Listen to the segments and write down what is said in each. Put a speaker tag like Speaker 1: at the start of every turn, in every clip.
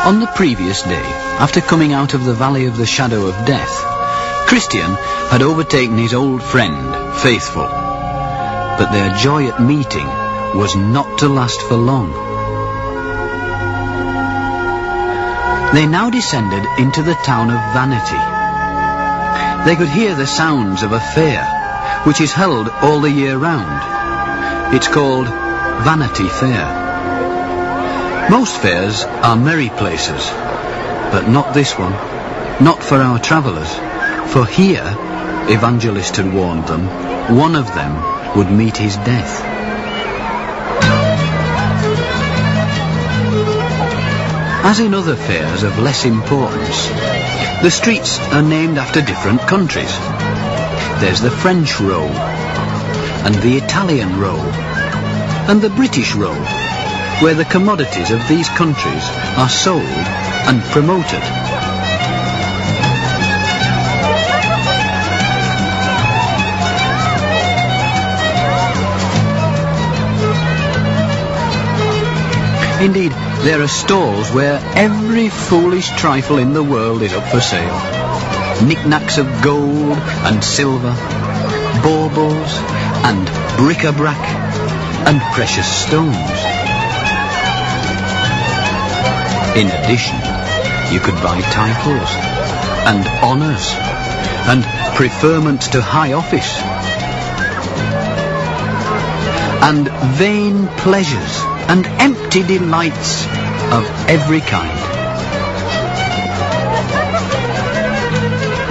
Speaker 1: On the previous day, after coming out of the valley of the shadow of death, Christian had overtaken his old friend, Faithful. But their joy at meeting was not to last for long. They now descended into the town of Vanity. They could hear the sounds of a fair, which is held all the year round. It's called Vanity Fair. Most fairs are merry places, but not this one, not for our travellers, for here, Evangelist had warned them, one of them would meet his death. As in other fairs of less importance, the streets are named after different countries. There's the French Row, and the Italian Row, and the British Row, where the commodities of these countries are sold and promoted. Indeed, there are stalls where every foolish trifle in the world is up for sale. Knickknacks of gold and silver, baubles and bric-a-brac and precious stones. In addition, you could buy titles and honours and preferment to high office and vain pleasures and empty delights of every kind.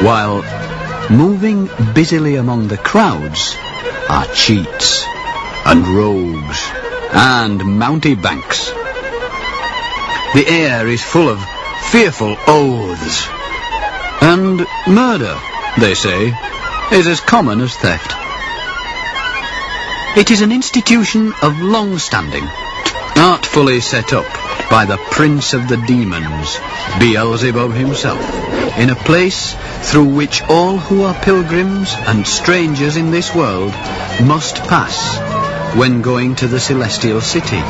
Speaker 1: While moving busily among the crowds are cheats and rogues and mountebanks. The air is full of fearful oaths, and murder, they say, is as common as theft. It is an institution of long standing, artfully set up by the prince of the demons, Beelzebub himself, in a place through which all who are pilgrims and strangers in this world must pass when going to the celestial city.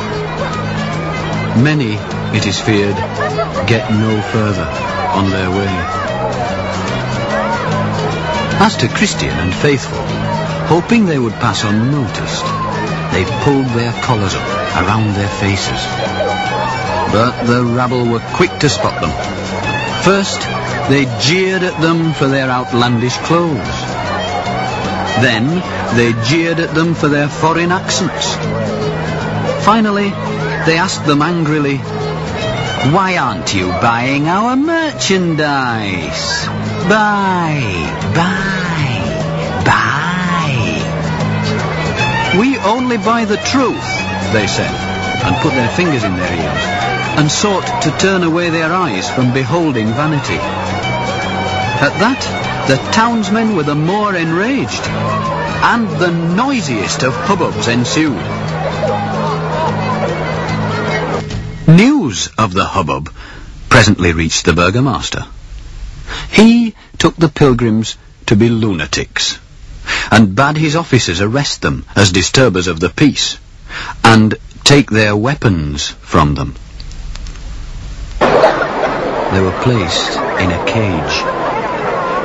Speaker 1: Many, it is feared, get no further on their way. As to Christian and Faithful, hoping they would pass unnoticed, they pulled their collars up around their faces. But the rabble were quick to spot them. First, they jeered at them for their outlandish clothes. Then, they jeered at them for their foreign accents. Finally, they asked them angrily, "Why aren't you buying our merchandise? Buy, buy, buy." "We only buy the truth," they said, and put their fingers in their ears, and sought to turn away their eyes from beholding vanity. At that, the townsmen were the more enraged, and the noisiest of hubbubs ensued. News of the hubbub presently reached the burgomaster. He took the pilgrims to be lunatics, and bade his officers arrest them as disturbers of the peace, and take their weapons from them. They were placed in a cage,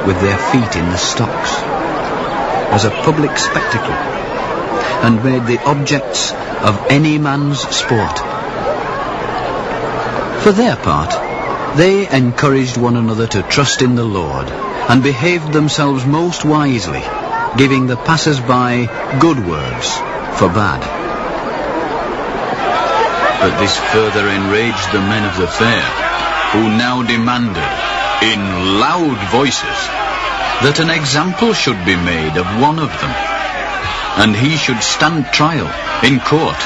Speaker 1: with their feet in the stocks, as a public spectacle, and made the objects of any man's sport. For their part, they encouraged one another to trust in the Lord, and behaved themselves most wisely, giving the passers-by good words for bad. But this further enraged the men of the fair, who now demanded, in loud voices, that an example should be made of one of them, and he should stand trial in court